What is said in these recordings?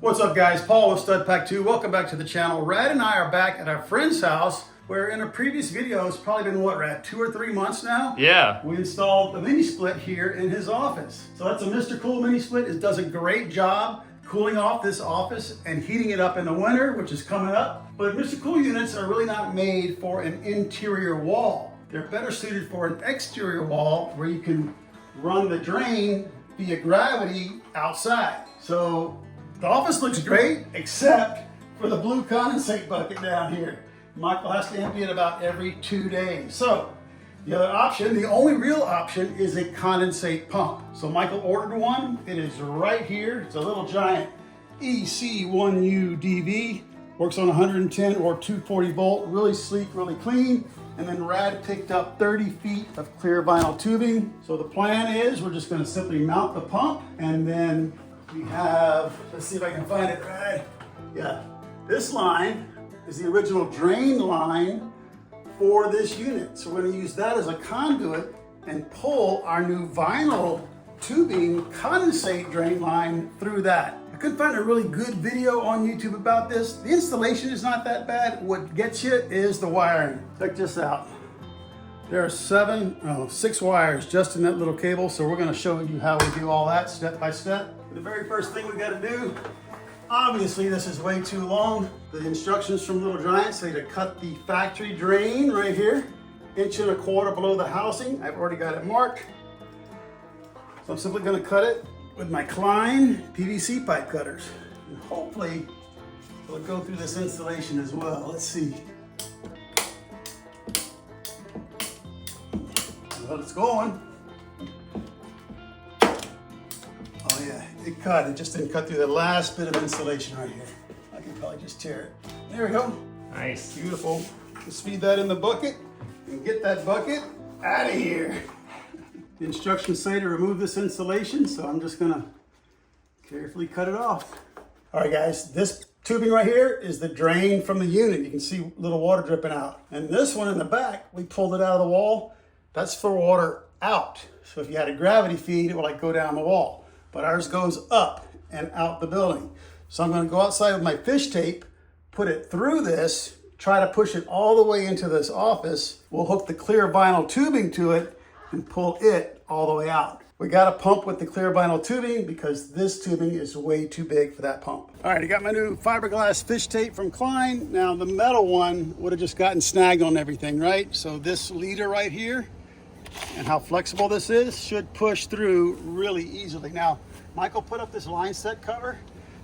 What's up guys, Paul with Stud Pack 2. Welcome back to the channel. Rad and I are back at our friend's house where in a previous video, it's probably been what, Rad, 2 or 3 months now? Yeah. We installed a mini split here in his office. So that's a Mr. Cool mini split. It does a great job cooling off this office and heating it up in the winter, which is coming up. But Mr. Cool units are really not made for an interior wall. They're better suited for an exterior wall where you can run the drain via gravity outside. So the office looks great, except for the blue condensate bucket down here. Michael has to empty it about every 2 days. So the other option, the only real option, is a condensate pump. So Michael ordered one. It is right here. It's a little giant EC1U DV. Works on 110 or 240 volt. Really sleek, really clean. And then Rad picked up 30 feet of clear vinyl tubing. So the plan is we're just going to simply mount the pump, and then we have, let's see if I can find it, Rad. Yeah, this line is the original drain line for this unit. So we're going to use that as a conduit and pull our new vinyl tubing condensate drain line through that. I couldn't find a really good video on YouTube about this. The installation is not that bad. What gets you is the wiring. Check this out. There are 6 wires just in that little cable. So we're going to show you how we do all that step by step. The very first thing we got to do, obviously this is way too long. The instructions from Little Giant say to cut the factory drain right here, 1.25 inches below the housing. I've already got it marked. So I'm simply going to cut it with my Klein PVC pipe cutters. And hopefully it'll go through this installation as well. Let's see. Well, it's going. Oh yeah, it cut. It just didn't cut through the last bit of insulation right here. I can probably just tear it. There we go. Nice. Beautiful. Just feed that in the bucket and get that bucket out of here. The instructions say to remove this insulation, so I'm just gonna carefully cut it off. All right guys, this tubing right here is the drain from the unit. You can see a little water dripping out. And this one in the back, we pulled it out of the wall. That's for water out. So if you had a gravity feed, it would like go down the wall. But ours goes up and out the building. So I'm gonna go outside with my fish tape, put it through this, try to push it all the way into this office. We'll hook the clear vinyl tubing to it and pull it all the way out. We got a pump with the clear vinyl tubing because this tubing is way too big for that pump. All right, I got my new fiberglass fish tape from Klein. Now the metal one would have just gotten snagged on everything, right? So this leader right here, and how flexible this is, should push through really easily. Now, Michael put up this line set cover.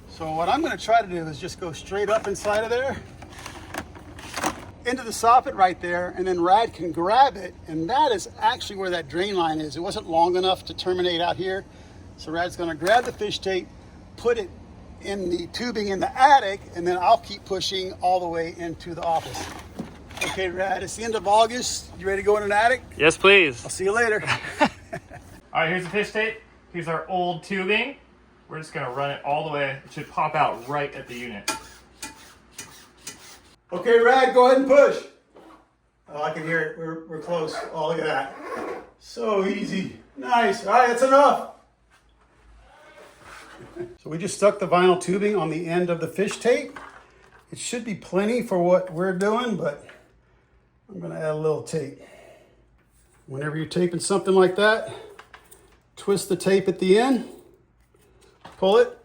So what I'm gonna try to do is just go straight up inside of there, into the soffit right there, and then Rad can grab it, and that is actually where that drain line is. It wasn't long enough to terminate out here. So Rad's gonna grab the fish tape, put it in the tubing in the attic, and then I'll keep pushing all the way into the office. Okay, Rad, it's the end of August. You ready to go in an attic? Yes, please. I'll see you later. All right, here's the fish tape. Here's our old tubing. We're just gonna run it all the way. It should pop out right at the unit. Okay, Rad, go ahead and push. Oh, I can hear it. We're close. Oh, look at that. So easy. Nice. All right, that's enough. So we just stuck the vinyl tubing on the end of the fish tape. It should be plenty for what we're doing, but I'm going to add a little tape. Whenever you're taping something like that, twist the tape at the end, pull it.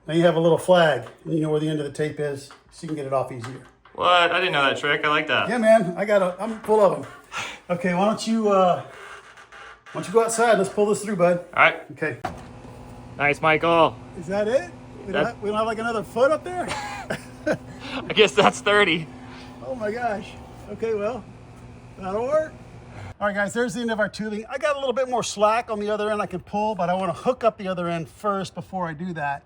Now you have a little flag, and you know where the end of the tape is, so you can get it off easier. What? I didn't know that trick. I like that. Yeah, man. I'm full of them. Okay, why don't you go outside? Let's pull this through, bud. All right. Okay. Nice, Michael. Is that it? We don't have like another foot up there? I guess that's 30. Oh my gosh. Okay, well, that'll work. All right, guys, there's the end of our tubing. I got a little bit more slack on the other end I can pull, but I want to hook up the other end first before I do that.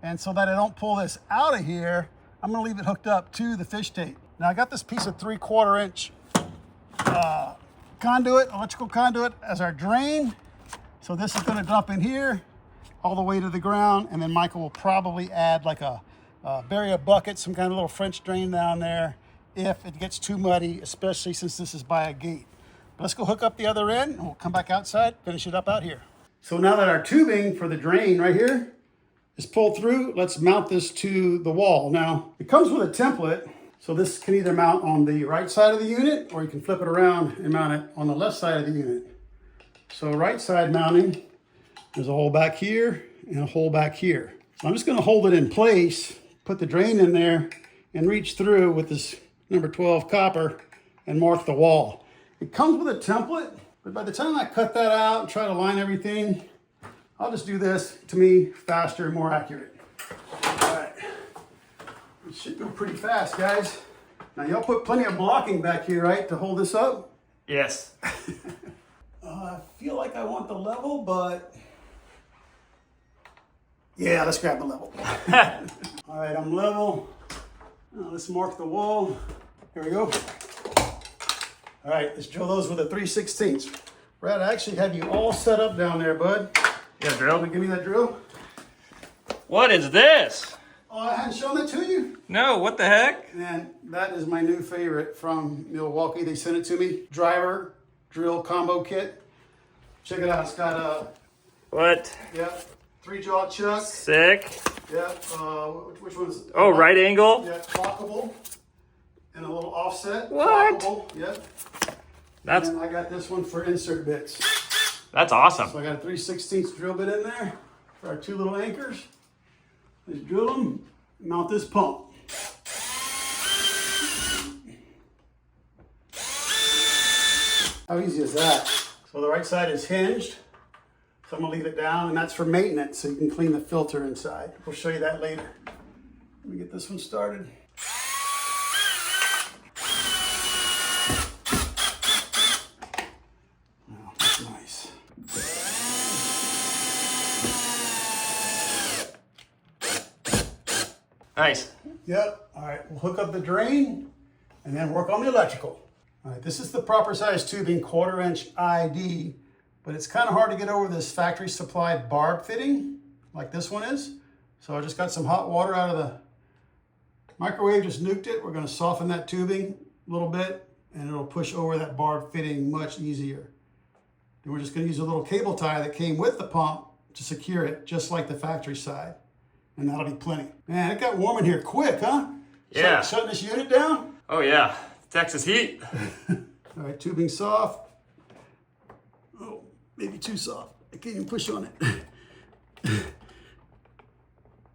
And so that I don't pull this out of here, I'm going to leave it hooked up to the fish tape. Now I got this piece of 3/4 inch conduit, electrical conduit, as our drain. So this is going to dump in here all the way to the ground, and then Michael will probably add like bury a bucket, some kind of little French drain down there if it gets too muddy, especially since this is by a gate. But let's go hook up the other end, and we'll come back outside, finish it up out here. So now that our tubing for the drain right here is pulled through. Let's mount this to the wall. Now, it comes with a template, so this can either mount on the right side of the unit, or you can flip it around and mount it on the left side of the unit. So right side mounting, there's a hole back here and a hole back here. So I'm just gonna hold it in place, put the drain in there, and reach through with this number 12 copper and mark the wall. It comes with a template, but by the time I cut that out and try to line everything, I'll just do this, to me, faster and more accurate. All right, it should go pretty fast, guys. Now y'all put plenty of blocking back here, right, to hold this up? Yes. I feel like I want the level, but yeah, let's grab the level. All right, I'm level. Now let's mark the wall. Here we go. All right, let's drill those with a 3/16. Brad, I actually have you all set up down there, bud. Yeah, drill. Give me that drill. What is this? Oh, I hadn't shown that to you? No, what the heck? And that is my new favorite from Milwaukee. They sent it to me. Driver drill combo kit. Check it out. It's got a, What? yep, 3-jaw chuck. Sick. Yep. Which one's? Oh, right angle? Yeah, clockable. And a little offset. What? Clockable. Yep. That's And I got this one for insert bits. awesome. So I got a 3/16 drill bit in there for our 2 little anchors. Let's drill them, mount this pump. How easy is that? So the right side is hinged. So I'm gonna leave it down, and that's for maintenance, so you can clean the filter inside. We'll show you that later. Let me get this one started. Oh, that's nice. Nice. Yep. All right, we'll hook up the drain and then work on the electrical. All right, this is the proper size tubing, 1/4" ID, but it's kind of hard to get over this factory supplied barb fitting like this one is. So I just got some hot water out of the microwave, just nuked it. We're gonna soften that tubing a little bit and it'll push over that barb fitting much easier. Then we're just gonna use a little cable tie that came with the pump to secure it, just like the factory side. And that'll be plenty. Man, it got warm in here quick, huh? Yeah. Shutting this unit down? Oh yeah, Texas heat. All right, tubing soft. Oh, maybe too soft. I can't even push on it.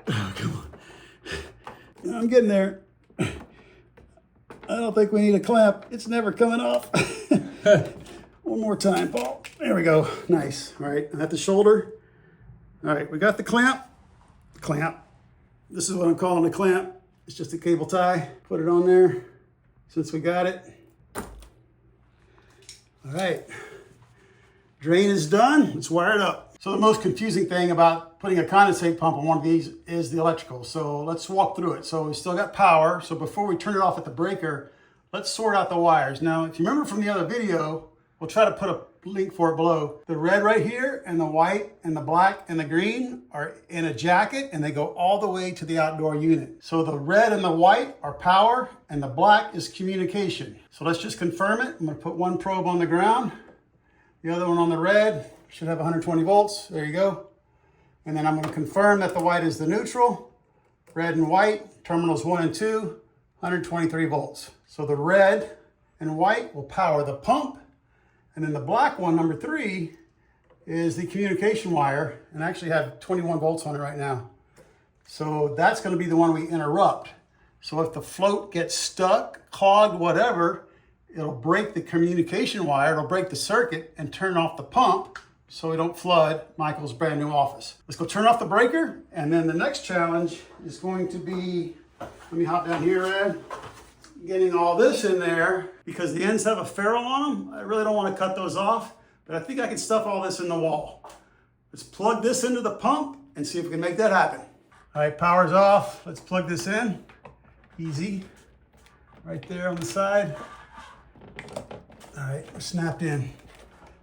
Oh, come on. I'm getting there. I don't think we need a clamp. It's never coming off. One more time, Paul. There we go. Nice. All right, at the shoulder. All right, we got the clamp. This is what I'm calling a clamp. It's just a cable tie. Put it on there since we got it. All right. Drain is done. Let's wire it up. So the most confusing thing about putting a condensate pump on one of these is the electrical. So let's walk through it. So we still got power. So before we turn it off at the breaker, let's sort out the wires. Now, if you remember from the other video, we'll try to put a link for it below. The red right here and the white and the black and the green are in a jacket and they go all the way to the outdoor unit. So the red and the white are power and the black is communication. So let's just confirm it. I'm gonna put one probe on the ground, the other one on the red, should have 120 volts, there you go. And then I'm gonna confirm that the white is the neutral, red and white, terminals 1 and 2, 123 volts. So the red and white will power the pump. And then the black one, number 3, is the communication wire, and I actually have 21 volts on it right now. So that's gonna be the one we interrupt. So if the float gets stuck, clogged, whatever, it'll break the communication wire, it'll break the circuit and turn off the pump so we don't flood Michael's brand new office. Let's go turn off the breaker, and then the next challenge is going to be, let me hop down here, Ed. Getting all this in there because the ends have a ferrule on them. I really don't want to cut those off, but I think I can stuff all this in the wall. Let's plug this into the pump and see if we can make that happen. All right, power's off. Let's plug this in. Easy. Right there on the side. All right, we're snapped in.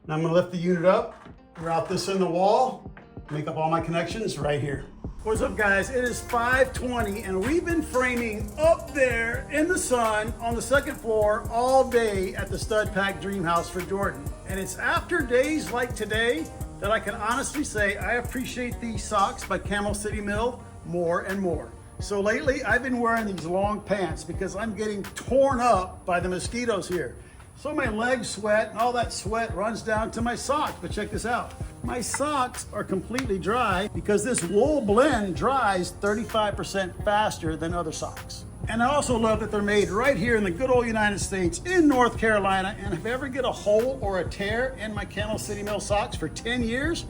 Now I'm gonna lift the unit up, route this in the wall, make up all my connections right here. What's up, guys? It is 5:20 and we've been framing up there in the sun on the 2nd floor all day at the Stud Pack Dream House for Jordan. And it's after days like today that I can honestly say I appreciate these socks by Camel City Mill more and more. So lately I've been wearing these long pants because I'm getting torn up by the mosquitoes here. So my legs sweat and all that sweat runs down to my socks. But check this out. My socks are completely dry because this wool blend dries 35% faster than other socks. And I also love that they're made right here in the good old United States in North Carolina. And if I ever get a hole or a tear in my Camel City Mill socks for 10 years,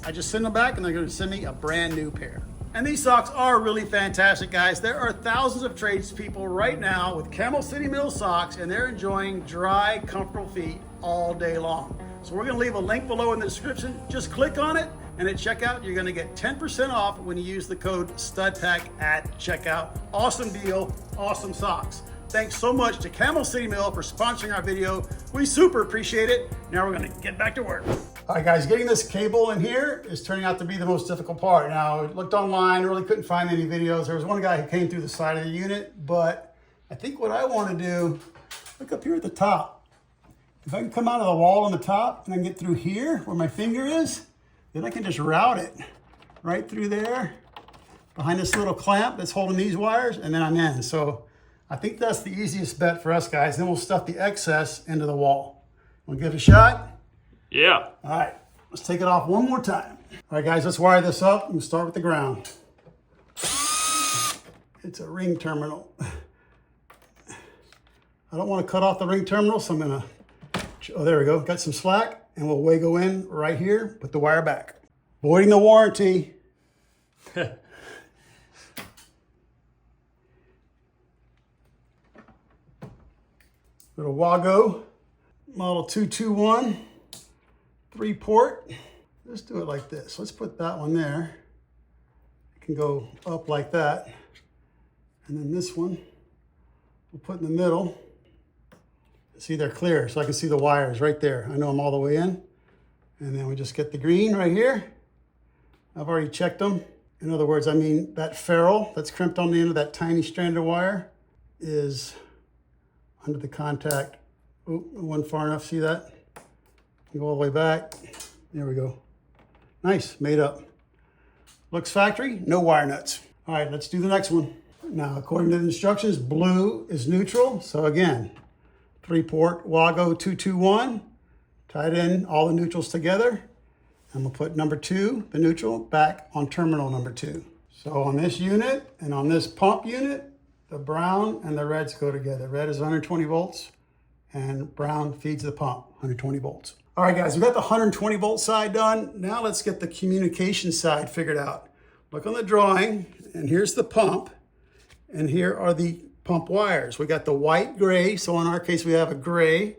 I just send them back and they're going to send me a brand new pair. And these socks are really fantastic, guys. There are thousands of tradespeople right now with Camel City Mill socks, and they're enjoying dry, comfortable feet all day long. So we're gonna leave a link below in the description. Just click on it, and at checkout, you're gonna get 10% off when you use the code STUDPACK at checkout. Awesome deal, awesome socks. Thanks so much to Camel City Mill for sponsoring our video. We super appreciate it. Now we're gonna get back to work. All right, guys, getting this cable in here is turning out to be the most difficult part. Now, I looked online, really couldn't find any videos. There was one guy who came through the side of the unit, but I think what I want to do, look up here at the top. If I can come out of the wall on the top and then get through here where my finger is, then I can just route it right through there behind this little clamp that's holding these wires, and then I'm in. So I think that's the easiest bet for us, guys. Then we'll stuff the excess into the wall. We'll give it a shot. Yeah. All right, let's take it off one more time. All right, guys, let's wire this up and start with the ground. It's a ring terminal. I don't want to cut off the ring terminal, so I'm gonna, oh, there we go. Got some slack, and we'll go in right here, put the wire back. Voiding the warranty. Little Wago, model 221. 3-port. Let's do it like this. Let's put that one there. It can go up like that. And then this one we'll put in the middle. See, they're clear, so I can see the wires right there. I know them all the way in. And then we just get the green right here. I've already checked them. In other words, I mean that ferrule that's crimped on the end of that tiny strand of wire is under the contact. Oh, it wasn't far enough, see that? Go all the way back. There we go. Nice, made up. Looks factory, no wire nuts. All right, let's do the next one. Now, according to the instructions, blue is neutral. So again, 3-port Wago 221. Tied in all the neutrals together. And we'll put number 2, the neutral, back on terminal number 2. So on this unit and on this pump unit, the brown and the reds go together. Red is 120 volts and brown feeds the pump, 120 volts. All right, guys, we got the 120 volt side done. Now let's get the communication side figured out. Look on the drawing, and here's the pump, and here are the pump wires. We got the white gray, so in our case we have a gray,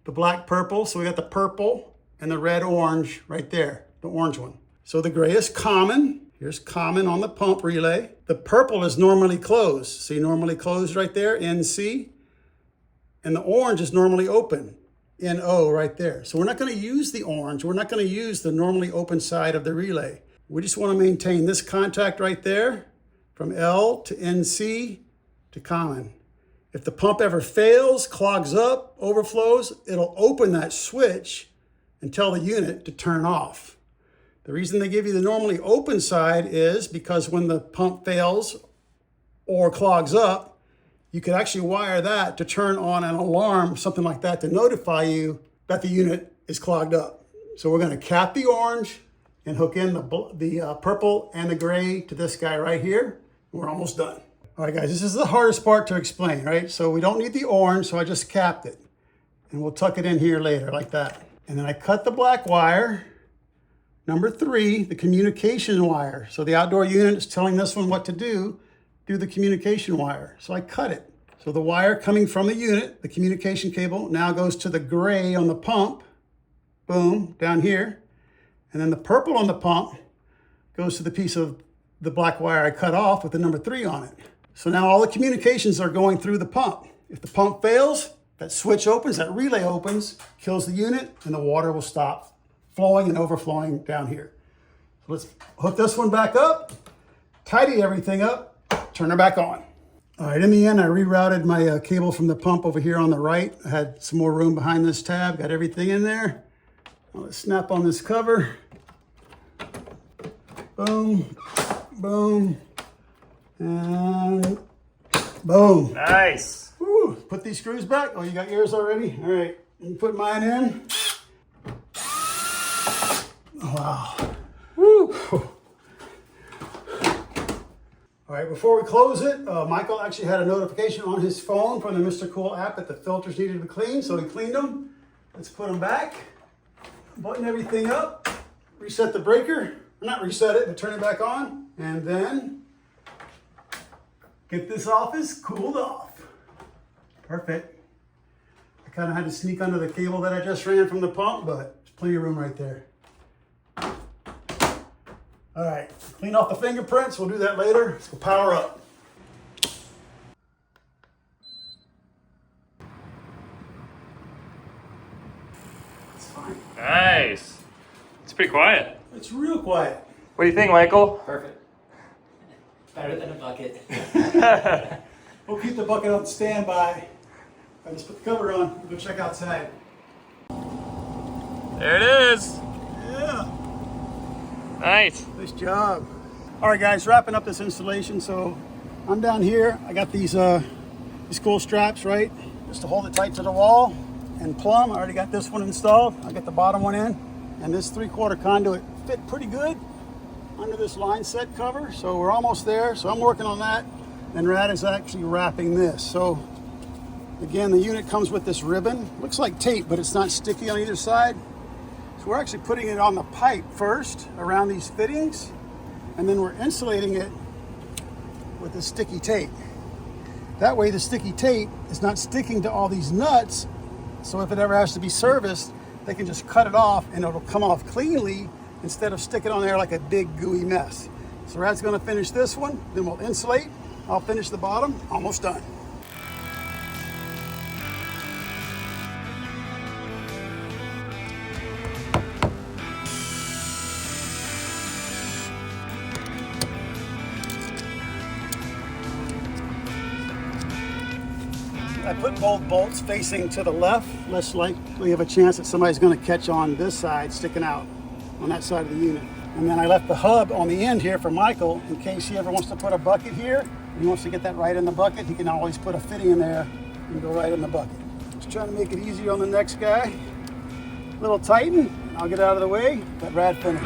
the black purple, so we got the purple, and the red orange right there, the orange one. So the gray is common. Here's common on the pump relay. The purple is normally closed. See, normally closed right there, NC, and the orange is normally open. NO right there. So we're not going to use the orange. We're not going to use the normally open side of the relay. We just want to maintain this contact right there from L to NC to common. If the pump ever fails, clogs up, overflows, it'll open that switch and tell the unit to turn off. The reason they give you the normally open side is because when the pump fails or clogs up, you could actually wire that to turn on an alarm, something like that, to notify you that the unit is clogged up. So we're going to cap the orange and hook in the purple and the gray to this guy right here. We're almost done. All right, guys, this is the hardest part to explain, right? So we don't need the orange, so I just capped it. And we'll tuck it in here later like that. And then I cut the black wire. Number 3, the communication wire. So the outdoor unit is telling this one what to do the communication wire. So I cut it. So the wire coming from the unit, the communication cable, now goes to the gray on the pump. Boom, down here. And then the purple on the pump goes to the piece of the black wire I cut off with the number 3 on it. So now all the communications are going through the pump. If the pump fails, that switch opens, that relay opens, kills the unit, and the water will stop flowing and overflowing down here. So let's hook this one back up, tidy everything up, turn her back on. All right, in the end, I rerouted my cable from the pump over here on the right. I had some more room behind this tab, got everything in there. Now let's snap on this cover. Boom, boom, and boom. Nice. Woo. Put these screws back. Oh, you got yours already? All right, let me put mine in. Wow. Woo. All right, before we close it, Michael actually had a notification on his phone from the Mr. Cool app that the filters needed to be cleaned, so he cleaned them. Let's put them back, button everything up, reset the breaker. Not reset it, but turn it back on, and then get this office cooled off. Perfect. I kind of had to sneak under the cable that I just ran from the pump, but there's plenty of room right there. All right, clean off the fingerprints. We'll do that later. Let's go power up. It's fine. Nice. It's pretty quiet. It's real quiet. What do you think, Michael? Perfect. Better than a bucket. We'll keep the bucket on standby. I just put the cover on. We'll go check outside. There it is. Yeah. Nice. Nice job. All right, guys, wrapping up this installation. So I'm down here. I got these cool straps, right? Just to hold it tight to the wall and plumb. I already got this one installed. I got the bottom one in. And this 3/4 conduit fit pretty good under this line set cover. So we're almost there. So I'm working on that. And Rad is actually wrapping this. So again, the unit comes with this ribbon. Looks like tape, but it's not sticky on either side. So we're actually putting it on the pipe first around these fittings, and then we're insulating it with the sticky tape. That way the sticky tape is not sticking to all these nuts, so if it ever has to be serviced, they can just cut it off and it'll come off cleanly instead of sticking on there like a big gooey mess. So Rad's gonna finish this one, then we'll insulate. I'll finish the bottom, almost done. I put both bolts facing to the left, less likely of a chance that somebody's going to catch on this side sticking out on that side of the unit. And then I left the hub on the end here for Michael in case he ever wants to put a bucket here. If he wants to get that right in the bucket, he can always put a fitting in there and go right in the bucket. Just trying to make it easier on the next guy. A little tighten, I'll get out of the way, let Rad finish.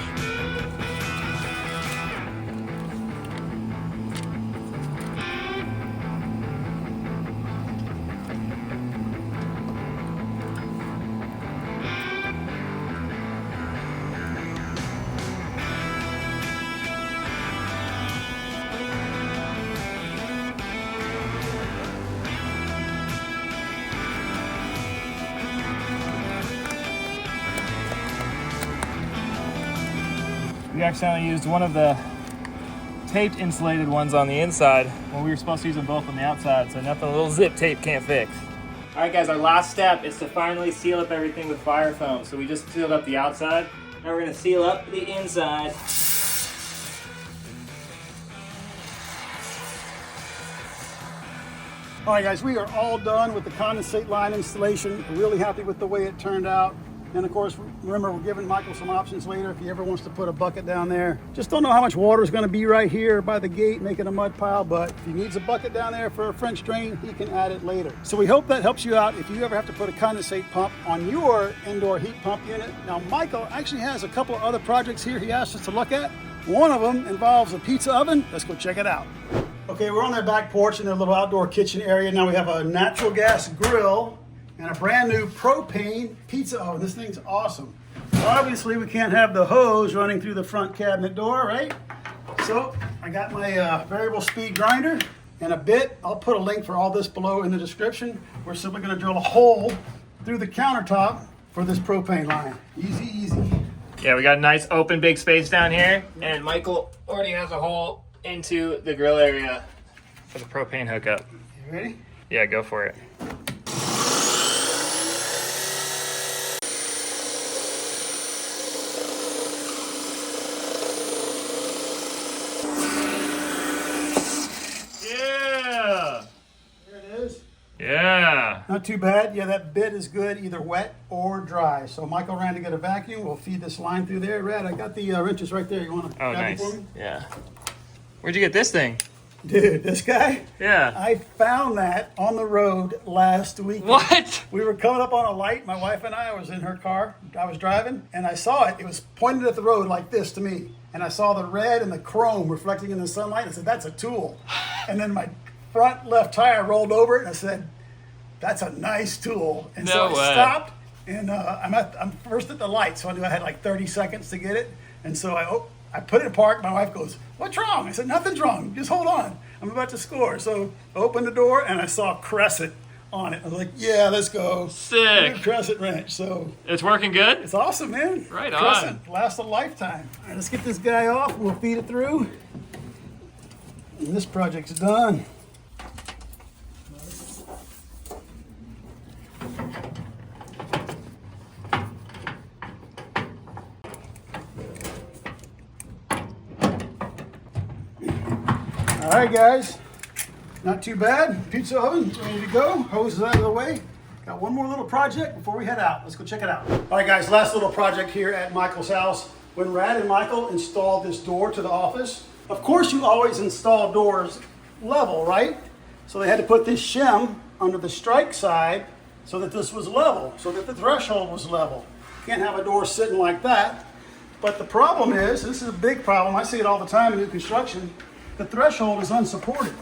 We accidentally used one of the taped insulated ones on the inside when we were supposed to use them both on the outside, so nothing a little zip tape can't fix. All right, guys, our last step is to finally seal up everything with fire foam. So we just sealed up the outside. Now we're gonna seal up the inside. All right, guys, we are all done with the condensate line installation. We're really happy with the way it turned out. And of course, remember, we're giving Michael some options later if he ever wants to put a bucket down there. Just don't know how much water is going to be right here by the gate making a mud pile, but if he needs a bucket down there for a French drain, he can add it later. So we hope that helps you out if you ever have to put a condensate pump on your indoor heat pump unit. Now, Michael actually has a couple of other projects here he asked us to look at. One of them involves a pizza oven. Let's go check it out. Okay, we're on their back porch in their little outdoor kitchen area. Now we have a natural gas grill and a brand new propane pizza oven. This thing's awesome. Obviously, we can't have the hose running through the front cabinet door, right? So I got my variable speed grinder and a bit. I'll put a link for all this below in the description. We're simply gonna drill a hole through the countertop for this propane line. Easy, easy. Yeah, we got a nice open big space down here, and Michael already has a hole into the grill area for the propane hookup. You ready? Yeah, go for it. Yeah! There it is. Yeah! Not too bad. Yeah, that bit is good, either wet or dry. So Michael ran to get a vacuum. We'll feed this line through there. Rad, I got the wrenches right there. You want to grab nice. it for me? Yeah. Where'd you get this thing? Dude, this guy? Yeah. I found that on the road last week. What? We were coming up on a light. My wife and I was in her car. I was driving, and I saw it. It was pointed at the road like this to me. And I saw the red and the chrome reflecting in the sunlight. I said, that's a tool. And then my front left tire rolled over it, and I said, that's a nice tool. And so I stopped, and I'm first at the light, so I knew I had like 30 seconds to get it. And so I put it in park. My wife goes, what's wrong? I said, nothing's wrong. Just hold on. I'm about to score. So I opened the door, and I saw Crescent on it. I was like, yeah, let's go. Sick. New Crescent wrench. So It's working good? it's awesome, man. Right Crescent lasts a lifetime. All right, let's get this guy off. We'll feed it through. And this project's done. All right, guys. Not too bad. Pizza oven ready to go. Hose is out of the way. Got one more little project before we head out. Let's go check it out. All right, guys. Last little project here at Michael's house. When Rad and Michael installed this door to the office, of course you always install doors level, right? So they had to put this shim under the strike side so that this was level, so that the threshold was level. Can't have a door sitting like that. But the problem is, this is a big problem. I see it all the time in new construction. The threshold is unsupported.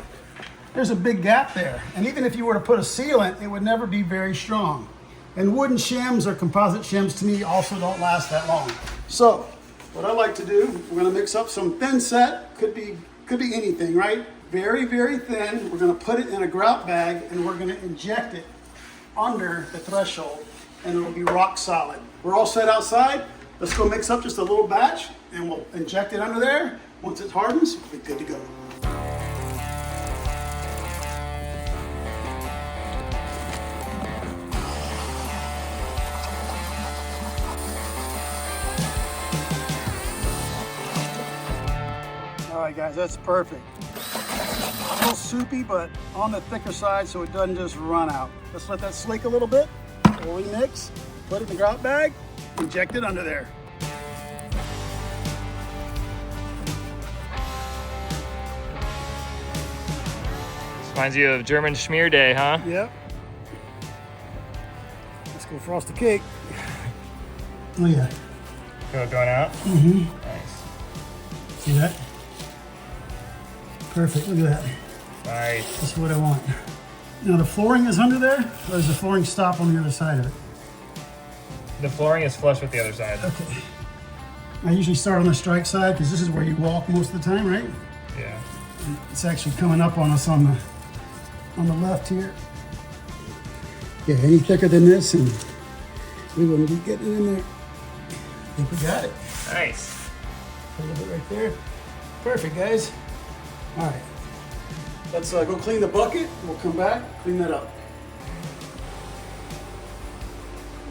There's a big gap there. And even if you were to put a sealant, it would never be very strong. And wooden shims or composite shims to me also don't last that long. So what I like to do, we're gonna mix up some thin set, could be anything, right? Very, very thin. We're gonna put it in a grout bag and we're gonna inject it under the threshold and it'll be rock solid. We're all set outside. Let's go mix up just a little batch and we'll inject it under there. Once it hardens, we'll be good to go. All right, guys, that's perfect. A little soupy, but on the thicker side so it doesn't just run out. Let's let that slake a little bit. We'll remix, put it in the grout bag, inject it under there. Reminds you of German Schmear Day, huh? Yep. Let's go frost the cake. Look at that. Feel it going out? Mm-hmm. Nice. See that? Perfect. Look at that. Nice. That's what I want. Now the flooring is under there, or does the flooring stop on the other side of it? The flooring is flush with the other side. Okay. I usually start on the strike side because this is where you walk most of the time, right? Yeah. And it's actually coming up on us on the left here. Yeah, any thicker than this and we wouldn't be getting in there. I think we got it. Nice. A little bit right there. Perfect, guys. All right. Let's go clean the bucket. We'll come back, clean that up.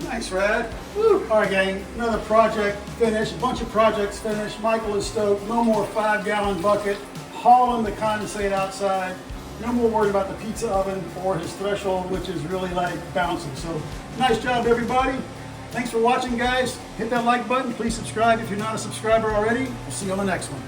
Nice, Rad. Woo. All right, gang, another project finished, a bunch of projects finished. Michael is stoked. No more 5-gallon bucket, hauling the condensate outside. No more worried about the pizza oven or his threshold, which is really like bouncing. So nice job, everybody. Thanks for watching, guys. Hit that like button. Please subscribe if you're not a subscriber already. We'll see you on the next one.